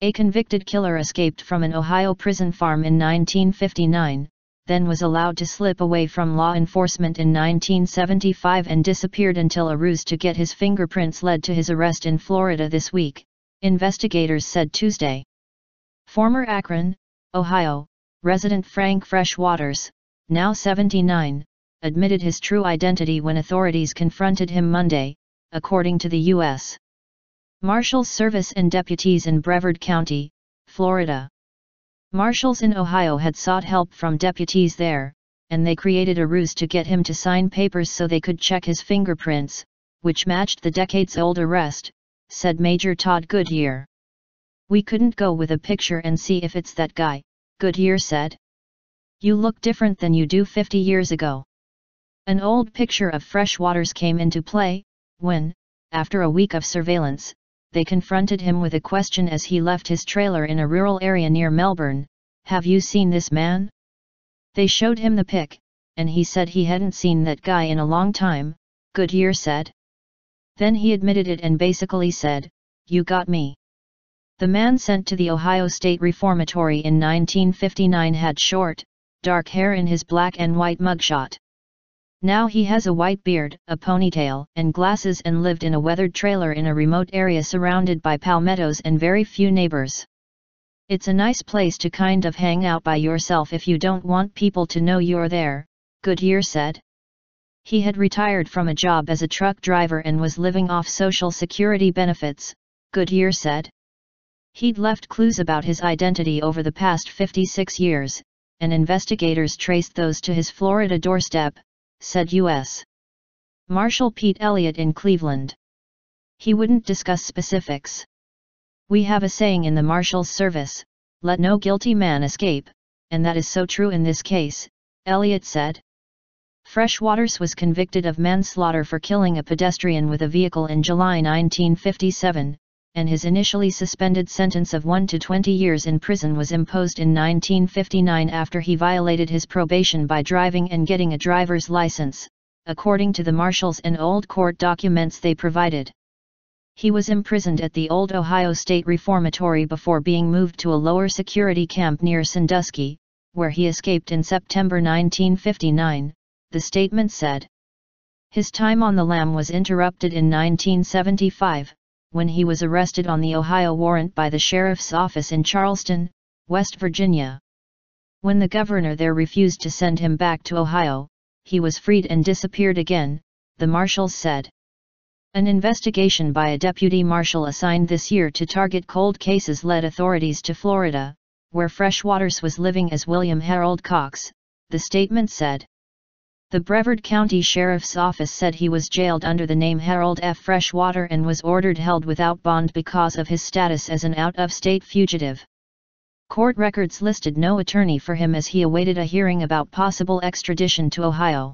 A convicted killer escaped from an Ohio prison farm in 1959, then was allowed to slip away from law enforcement in 1975 and disappeared until a ruse to get his fingerprints led to his arrest in Florida this week, investigators said Tuesday. Former Akron, Ohio, resident Frank Freshwaters, now 79, admitted his true identity when authorities confronted him Monday, according to the U.S. Marshals Service and deputies in Brevard County, Florida. Marshals in Ohio had sought help from deputies there, and they created a ruse to get him to sign papers so they could check his fingerprints, which matched the decades-old arrest, said Major Tod Goodyear. "We couldn't go with a picture and see if it's that guy," Goodyear said. "You look different than you do 50 years ago." An old picture of Freshwaters came into play, when, after a week of surveillance, they confronted him with a question as he left his trailer in a rural area near Melbourne: "Have you seen this man?" They showed him the pic, and he said he hadn't seen that guy in a long time, Goodyear said. Then he admitted it and basically said, "You got me." The man sent to the Ohio State Reformatory in 1959 had short, dark hair in his black and white mugshot. Now he has a white beard, a ponytail, and glasses and lived in a weathered trailer in a remote area surrounded by palmettos and very few neighbors. "It's a nice place to kind of hang out by yourself if you don't want people to know you're there," Goodyear said. He had retired from a job as a truck driver and was living off Social Security benefits, Goodyear said. He'd left clues about his identity over the past 56 years, and investigators traced those to his Florida doorstep, said U.S. Marshal Pete Elliott in Cleveland. He wouldn't discuss specifics. "We have a saying in the Marshals Service, 'Let no guilty man escape,' and that is so true in this case," Elliott said. Freshwaters was convicted of manslaughter for killing a pedestrian with a vehicle in July 1957, and his initially suspended sentence of 1 to 20 years in prison was imposed in 1959 after he violated his probation by driving and getting a driver's license, according to the marshals and old court documents they provided. He was imprisoned at the old Ohio State Reformatory before being moved to a lower security camp near Sandusky, where he escaped in September 1959, the statement said. His time on the lam was interrupted in 1975, when he was arrested on the Ohio warrant by the sheriff's office in Charleston, West Virginia. When the governor there refused to send him back to Ohio, he was freed and disappeared again, the marshals said. An investigation by a deputy marshal assigned this year to target cold cases led authorities to Florida, where Freshwaters was living as William Harold Cox, the statement said. The Brevard County Sheriff's Office said he was jailed under the name Harold F. Freshwater and was ordered held without bond because of his status as an out-of-state fugitive. Court records listed no attorney for him as he awaited a hearing about possible extradition to Ohio.